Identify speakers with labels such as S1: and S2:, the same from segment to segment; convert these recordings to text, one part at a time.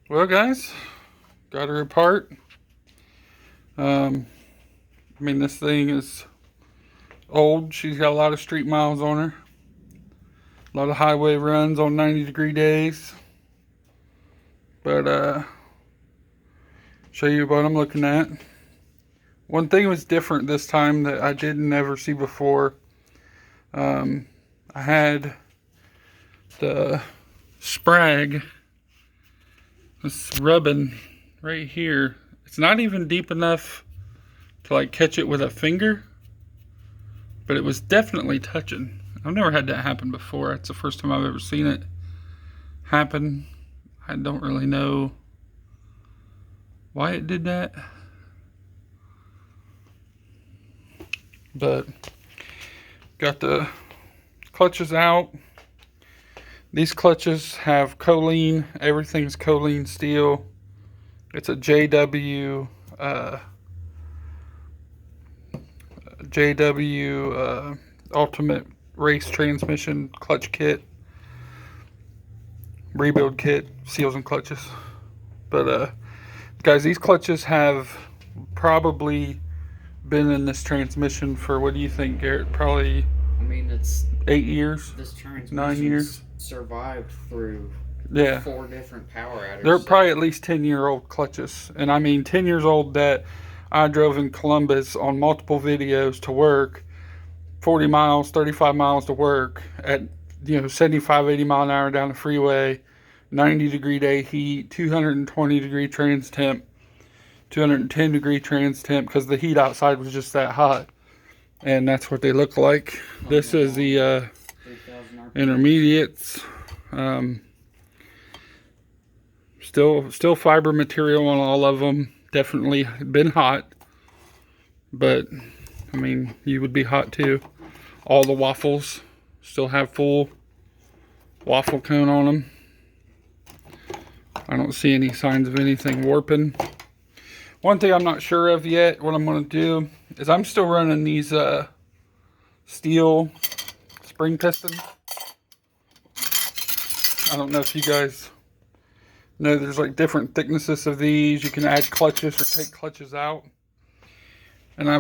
S1: Well, guys, got her apart. This thing is old. She's got a lot of street miles on her. A lot of highway runs on 90-degree days. But, show you what I'm looking at. One thing was different this time that I didn't ever see before. I had the sprag, this rubbing right here. It's not even deep enough to like catch it with a finger, but it was definitely touching. I've never had that happen before. It's the first time I've ever seen it happen. I don't really know why it did that, but got the clutches out. These clutches have choline. Everything's choline steel. It's a JW Ultimate Race Transmission clutch kit, rebuild kit, seals and clutches. But guys, these clutches have probably been in this transmission for, what do you think, Garrett? Probably,
S2: it's
S1: 8 years,
S2: this
S1: 9 years.
S2: survived through 4 different power outages.
S1: They're probably at least 10-year-old clutches, and 10 years old that I drove in Columbus on multiple videos to work, 40 miles, 35 miles to work at 75, 80 mile an hour down the freeway, 90-degree day heat, 220-degree trans temp, 210-degree trans temp, because the heat outside was just that hot. And that's what they look like. This is the intermediates. Still fiber material on all of them. Definitely been hot, but you would be hot too. All the waffles still have full waffle cone on them. I don't see any signs of anything warping. One thing I'm not sure of yet, what I'm going to do, is I'm still running these steel spring pistons. I don't know if you guys know, there's like different thicknesses of these. You can add clutches or take clutches out. And I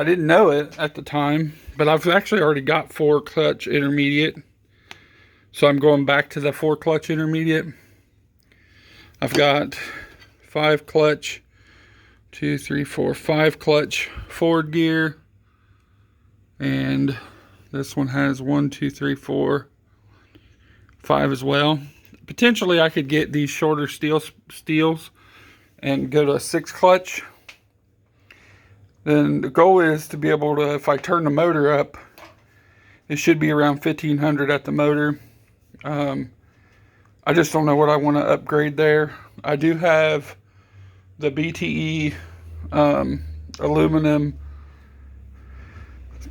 S1: didn't know it at the time, but I've actually already got 4 clutch intermediate. So I'm going back to the 4 clutch intermediate. I've got 5 clutch, 2, 3, 4, 5 clutch forward gear. And this one has 1, 2, 3, 4, 5 as well. Potentially I could get these shorter steels and go to a 6 clutch. Then the goal is to be able to, if I turn the motor up, it should be around 1500 at the motor. I just don't know what I want to upgrade there. I do have the BTE aluminum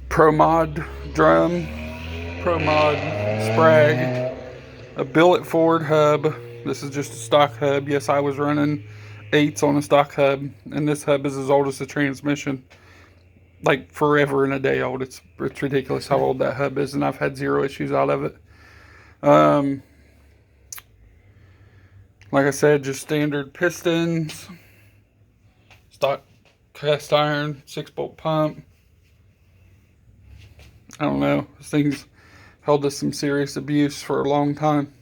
S1: Pro Mod drum, Pro Mod sprag, a billet forward hub. This is just a stock hub. Yes, I was running 8s on a stock hub, and this hub is as old as the transmission. Like forever and a day old. It's ridiculous how old that hub is, and I've had 0 issues out of it. Like I said, just standard pistons, stock cast iron, 6-bolt pump. I don't know. This thing's held us some serious abuse for a long time.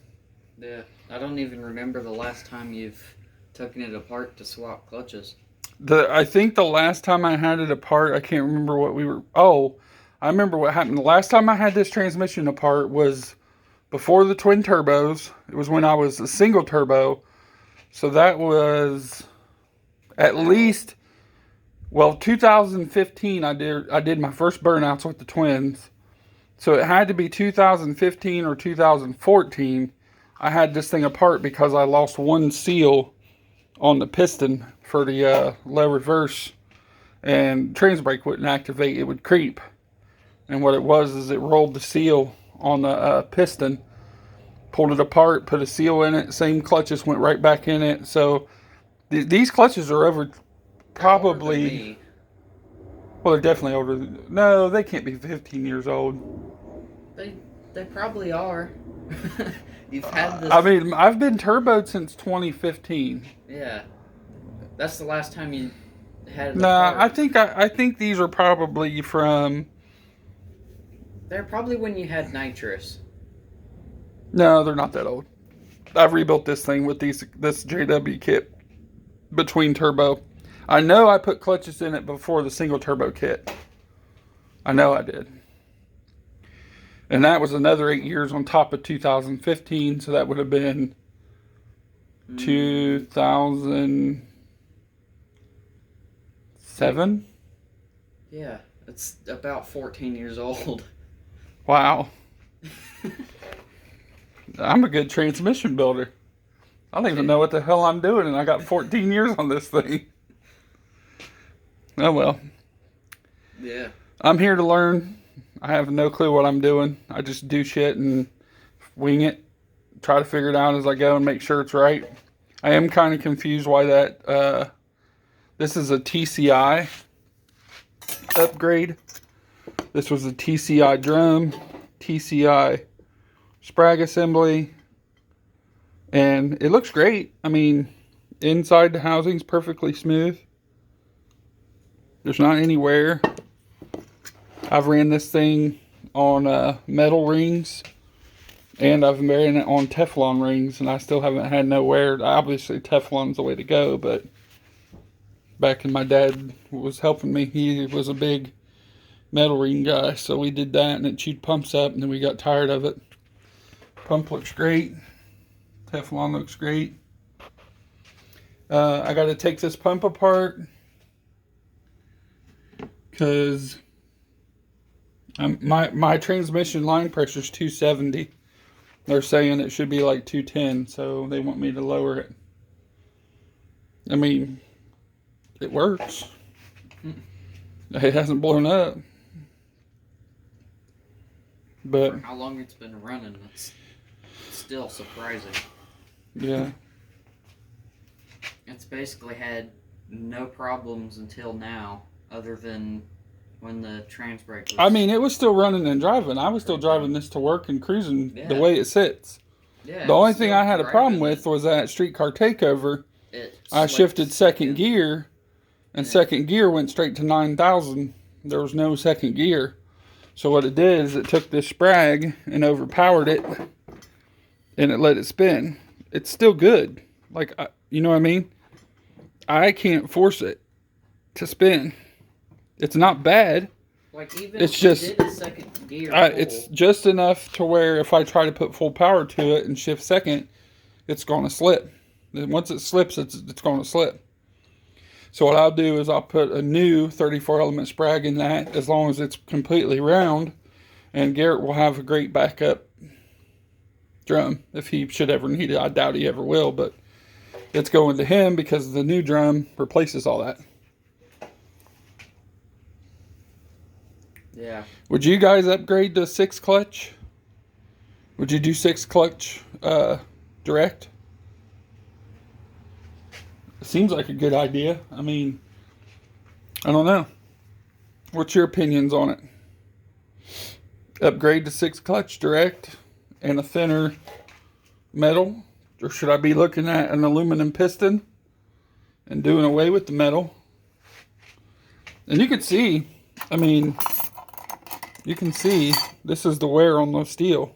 S2: Yeah, I don't even remember the last time you've taken it apart to swap clutches.
S1: I think the last time I had it apart, I can't remember what we were... Oh, I remember what happened. The last time I had this transmission apart was before the twin turbos. It was when I was a single turbo. So that was at least... Well, 2015, I did my first burnouts with the twins. So it had to be 2015 or 2014. I had this thing apart because I lost one seal on the piston for the low reverse, and trans brake wouldn't activate. It would creep. And what it was is it rolled the seal on the piston, pulled it apart, put a seal in it, same clutches went right back in it. So these clutches are over... Probably. Well, they're definitely older. No, they can't be 15 years old.
S2: They probably are. You've had this.
S1: I mean, I've been turboed since 2015.
S2: Yeah, that's the last time you had it
S1: Nah,
S2: apart.
S1: I think these are probably from.
S2: They're probably when you had nitrous.
S1: No, they're not that old. I've rebuilt this thing with this JW kit between turbo. I know I put clutches in it before the single turbo kit. I know I did. And that was another 8 years on top of 2015, so that would have been 2007.
S2: Yeah, it's about 14 years old.
S1: Wow. I'm a good transmission builder. I don't even know what the hell I'm doing, and I got 14 years on this thing. Oh well.
S2: Yeah.
S1: I'm here to learn. I have no clue what I'm doing. I just do shit and wing it. Try to figure it out as I go and make sure it's right. I am kind of confused why that. This is a TCI upgrade. This was a TCI drum, TCI sprag assembly, and it looks great. I mean, inside the housing's perfectly smooth. There's not any wear. I've ran this thing on metal rings, and I've ran it on Teflon rings, and I still haven't had no wear. Obviously, Teflon's the way to go, but back when my dad was helping me, he was a big metal ring guy, so we did that, and it chewed pumps up, and then we got tired of it. Pump looks great. Teflon looks great. I got to take this pump apart because my transmission line pressure is 270. They're saying it should be like 210, so they want me to lower it. I mean, it works. It hasn't blown up. But
S2: for how long it's been running, it's still surprising.
S1: Yeah.
S2: It's basically had no problems until now, other than when the trans brake was...
S1: I mean, it was still running and driving. I was still driving this to work and cruising the way it sits.
S2: Yeah,
S1: the only thing I had a problem with was that streetcar takeover. I shifted second gear, and second gear went straight to 9,000. There was no second gear. So what it did is it took this sprag and overpowered it, and it let it spin. It's still good. Like, you know what I mean? I can't force it to spin. It's not bad.
S2: Like, even
S1: it's
S2: if
S1: just
S2: you did a second gear
S1: it's just enough to where if I try to put full power to it and shift second, it's going to slip. And once it slips, it's going to slip. So what I'll do is I'll put a new 34 element sprag in that, as long as it's completely round, and Garrett will have a great backup drum if he should ever need it. I doubt he ever will, but it's going to him because the new drum replaces all that.
S2: Yeah.
S1: Would you guys upgrade to 6 clutch? Would you do 6 clutch direct? It seems like a good idea. I mean, I don't know. What's your opinions on it? Upgrade to 6 clutch direct and a thinner metal? Or should I be looking at an aluminum piston and doing away with the metal? And you can see, I mean, you can see this is the wear on the steel.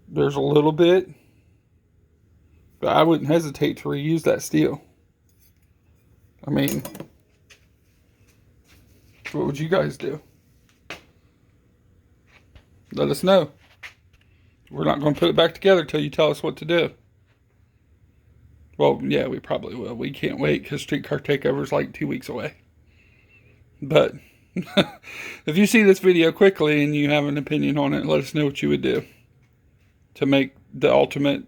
S1: There's a little bit, but I wouldn't hesitate to reuse that steel. I mean, what would you guys do? Let us know. We're not going to put it back together till you tell us what to do. Well, yeah, we probably will. We can't wait because Streetcar Takeover is like 2 weeks away. But if you see this video quickly and you have an opinion on it, let us know what you would do to make the ultimate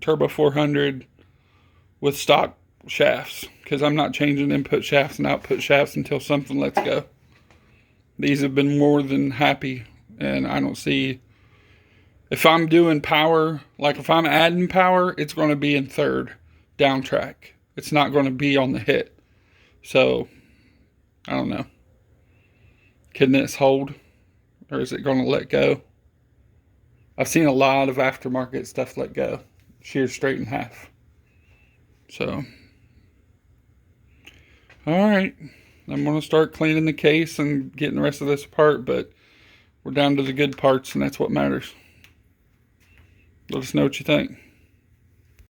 S1: Turbo 400 with stock shafts, because I'm not changing input shafts and output shafts until something lets go. These have been more than happy, and I don't see, if I'm doing power, like if I'm adding power, it's going to be in third down track. It's not going to be on the hit. So I don't know. Can this hold, or is it going to let go? I've seen a lot of aftermarket stuff let go, sheared straight in half. So, all right, I'm gonna start cleaning the case and getting the rest of this apart, but we're down to the good parts, and that's what matters. Let us know what you think.